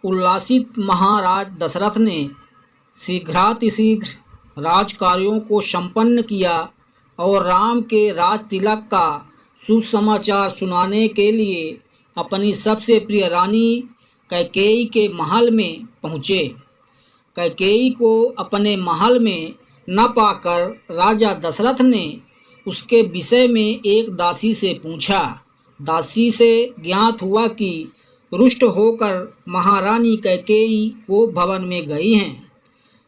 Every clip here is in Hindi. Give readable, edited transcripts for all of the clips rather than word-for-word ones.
उल्लासित महाराज दशरथ ने शीघ्रातिशीघ्र राजकार्यों को संपन्न किया और राम के राज तिलक का सुसमाचार सुनाने के लिए अपनी सबसे प्रिय रानी कैकेयी के महल में पहुँचे। कैकेयी को अपने महल में न पाकर राजा दशरथ ने उसके विषय में एक दासी से पूछा। दासी से ज्ञात हुआ कि रुष्ट होकर महारानी कैकेयी कोप भवन में गई हैं।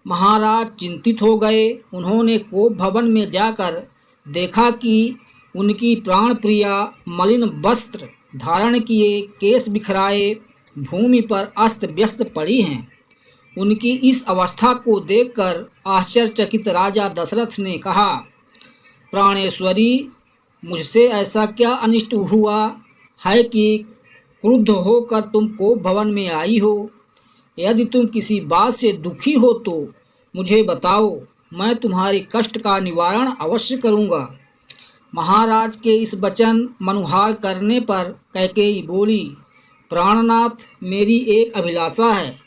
महाराज चिंतित हो गए। उन्होंने कोप भवन में जाकर देखा कि उनकी प्राण प्रिया मलिन वस्त्र धारण किए, केस बिखराए भूमि पर अस्त व्यस्त पड़ी हैं। उनकी इस अवस्था को देखकर आश्चर्यचकित राजा दशरथ ने कहा, प्राणेश्वरी, मुझसे ऐसा क्या अनिष्ट हुआ है कि क्रुद्ध होकर तुम कोप भवन में आई हो? यदि तुम किसी बात से दुखी हो तो मुझे बताओ, मैं तुम्हारे कष्ट का निवारण अवश्य करूँगा। महाराज के इस वचन मनुहार करने पर कैकेयी बोली, प्राणनाथ, मेरी एक अभिलाषा है,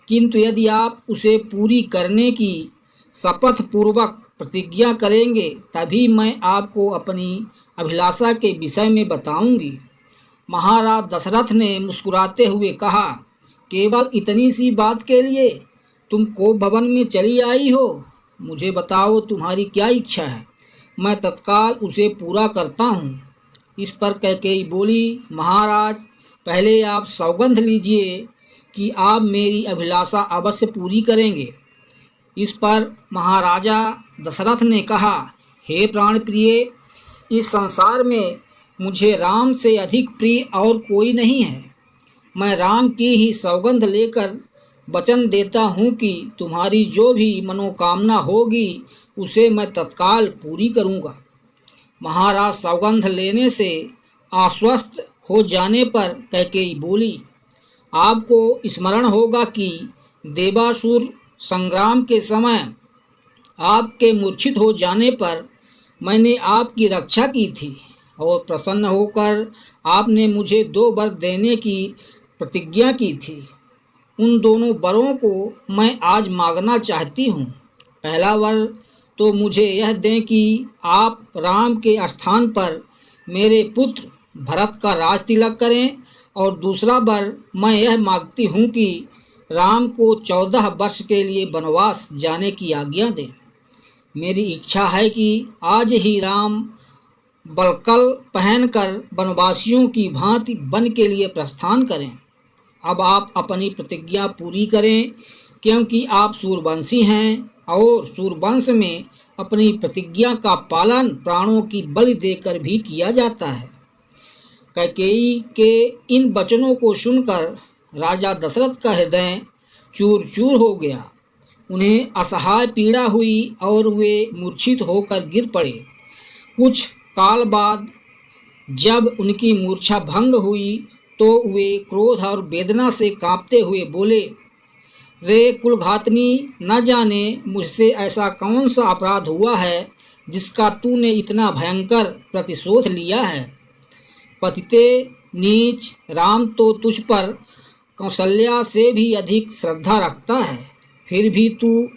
किंतु यदि आप उसे पूरी करने की शपथ पूर्वक प्रतिज्ञा करेंगे तभी मैं आपको अपनी अभिलाषा के विषय में बताऊंगी। महाराज दशरथ ने मुस्कुराते हुए कहा, केवल इतनी सी बात के लिए तुम कोप भवन में चली आई हो? मुझे बताओ तुम्हारी क्या इच्छा है, मैं तत्काल उसे पूरा करता हूँ। इस पर कैकेयी बोली, महाराज, पहले आप सौगंध लीजिए कि आप मेरी अभिलाषा अवश्य पूरी करेंगे। इस पर महाराजा दशरथ ने कहा, हे प्राण प्रिय, इस संसार में मुझे राम से अधिक प्रिय और कोई नहीं है। मैं राम की ही सौगंध लेकर वचन देता हूँ कि तुम्हारी जो भी मनोकामना होगी उसे मैं तत्काल पूरी करूँगा। महाराज सौगंध लेने से आश्वस्त हो जाने पर कैकेयी बोली, आपको स्मरण होगा कि देवासुर संग्राम के समय आपके मूर्छित हो जाने पर मैंने आपकी रक्षा की थी और प्रसन्न होकर आपने मुझे 2 वर देने की प्रतिज्ञा की थी। उन दोनों वरों को मैं आज मांगना चाहती हूँ। पहला वर तो मुझे यह दें कि आप राम के स्थान पर मेरे पुत्र भरत का राज तिलक करें, और दूसरा वर मैं यह मांगती हूँ कि राम को 14 वर्ष के लिए वनवास जाने की आज्ञा दें। मेरी इच्छा है कि आज ही राम बलकल पहनकर वनवासियों की भांति वन के लिए प्रस्थान करें। अब आप अपनी प्रतिज्ञा पूरी करें, क्योंकि आप सूरवंशी हैं और सूरवंश में अपनी प्रतिज्ञा का पालन प्राणों की बलि देकर भी किया जाता है। कैकेयी के इन वचनों को सुनकर राजा दशरथ का हृदय चूर चूर हो गया। उन्हें असहाय पीड़ा हुई और वे मूर्छित होकर गिर पड़े। कुछ काल बाद जब उनकी मूर्छा भंग हुई तो वे क्रोध और वेदना से कांपते हुए बोले, रे कुलघातनी, न जाने मुझसे ऐसा कौन सा अपराध हुआ है जिसका तूने इतना भयंकर प्रतिशोध लिया है। पतिते नीच, राम तो तुझ पर कौशल्या से भी अधिक श्रद्धा रखता है, फिर भी तू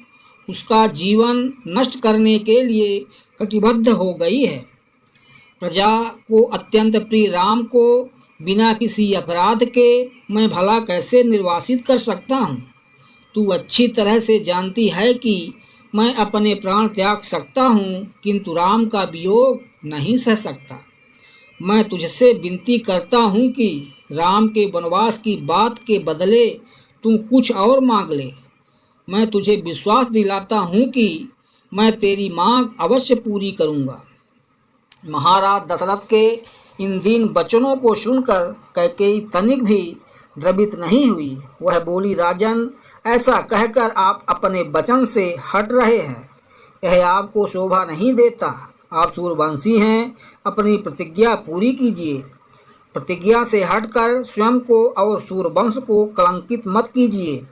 उसका जीवन नष्ट करने के लिए कटिबद्ध हो गई है। प्रजा को अत्यंत प्रिय राम को बिना किसी अपराध के मैं भला कैसे निर्वासित कर सकता हूँ? तू अच्छी तरह से जानती है कि मैं अपने प्राण त्याग सकता हूँ, किंतु राम का वियोग नहीं सह सकता। मैं तुझसे विनती करता हूँ कि राम के वनवास की बात के बदले तू कुछ और मांग ले। मैं तुझे विश्वास दिलाता हूँ कि मैं तेरी मांग अवश्य पूरी करूँगा। महाराज दशरथ के इन दीन वचनों को सुनकर कैकेयी तनिक भी द्रवित नहीं हुई। वह बोली, राजन, ऐसा कहकर आप अपने वचन से हट रहे हैं। यह आपको शोभा नहीं देता। आप सूरवंशी हैं, अपनी प्रतिज्ञा पूरी कीजिए। प्रतिज्ञा से हटकर स्वयं को और सूरवंश को कलंकित मत कीजिए।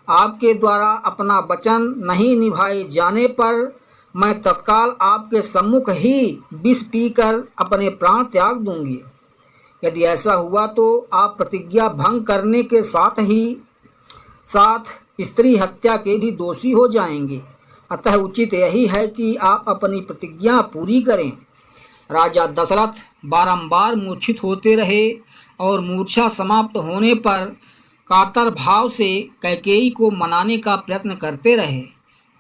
आपके द्वारा अपना वचन नहीं निभाए जाने पर मैं तत्काल आपके सम्मुख ही विष पीकर अपने प्राण त्याग दूंगी। यदि ऐसा हुआ तो आप प्रतिज्ञा भंग करने के साथ ही साथ स्त्री हत्या के भी दोषी हो जाएंगे। अतः उचित यही है कि आप अपनी प्रतिज्ञा पूरी करें। राजा दशरथ बारंबार मूर्छित होते रहे और मूर्छा समाप्त होने पर कातर भाव से कैकेयी को मनाने का प्रयत्न करते रहे।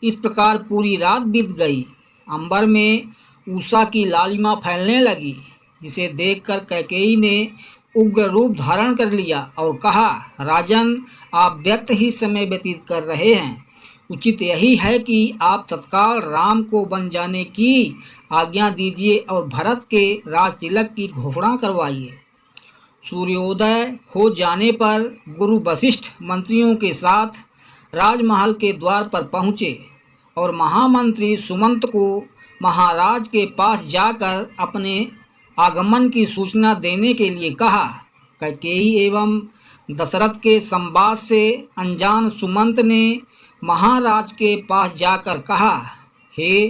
इस प्रकार पूरी रात बीत गई। अंबर में उषा की लालिमा फैलने लगी, जिसे देखकर कैकेयी ने उग्र रूप धारण कर लिया और कहा, राजन, आप व्यर्थ ही समय व्यतीत कर रहे हैं। उचित यही है कि आप तत्काल राम को वन जाने की आज्ञा दीजिए और भरत के राज तिलक की घोषणा करवाइए। सूर्योदय हो जाने पर गुरु वशिष्ठ मंत्रियों के साथ राजमहल के द्वार पर पहुँचे और महामंत्री सुमंत को महाराज के पास जाकर अपने आगमन की सूचना देने के लिए कहा। कैकेयी एवं दशरथ के संवाद से अनजान सुमंत ने महाराज के पास जाकर कहा, हे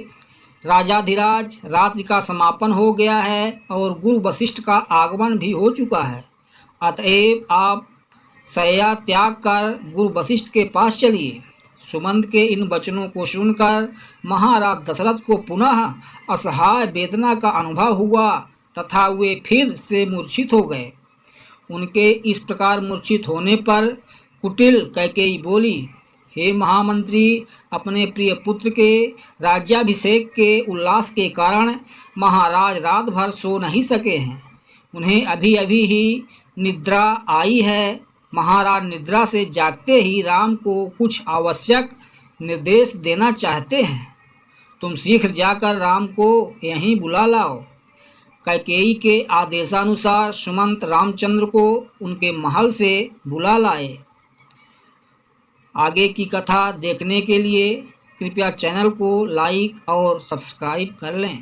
राजाधिराज, रात्रि का समापन हो गया है और गुरु वशिष्ठ का आगमन भी हो चुका है। अतएव आप शय्या त्याग कर गुरु वशिष्ठ के पास चलिए। सुमंत के इन वचनों को सुनकर महाराज दशरथ को पुनः असहाय वेदना का अनुभव हुआ तथा वे फिर से मूर्छित हो गए। उनके इस प्रकार मूर्छित होने पर कुटिल कैकेयी बोली, हे महामंत्री, अपने प्रिय पुत्र के राज्याभिषेक के उल्लास के कारण महाराज रात भर सो नहीं सके हैं। उन्हें अभी अभी ही निद्रा आई है। महाराज निद्रा से जागते ही राम को कुछ आवश्यक निर्देश देना चाहते हैं। तुम शीघ्र जाकर राम को यहीं बुला लाओ। कैकेयी के आदेशानुसार सुमंत रामचंद्र को उनके महल से बुला लाए। आगे की कथा देखने के लिए कृपया चैनल को लाइक और सब्सक्राइब कर लें।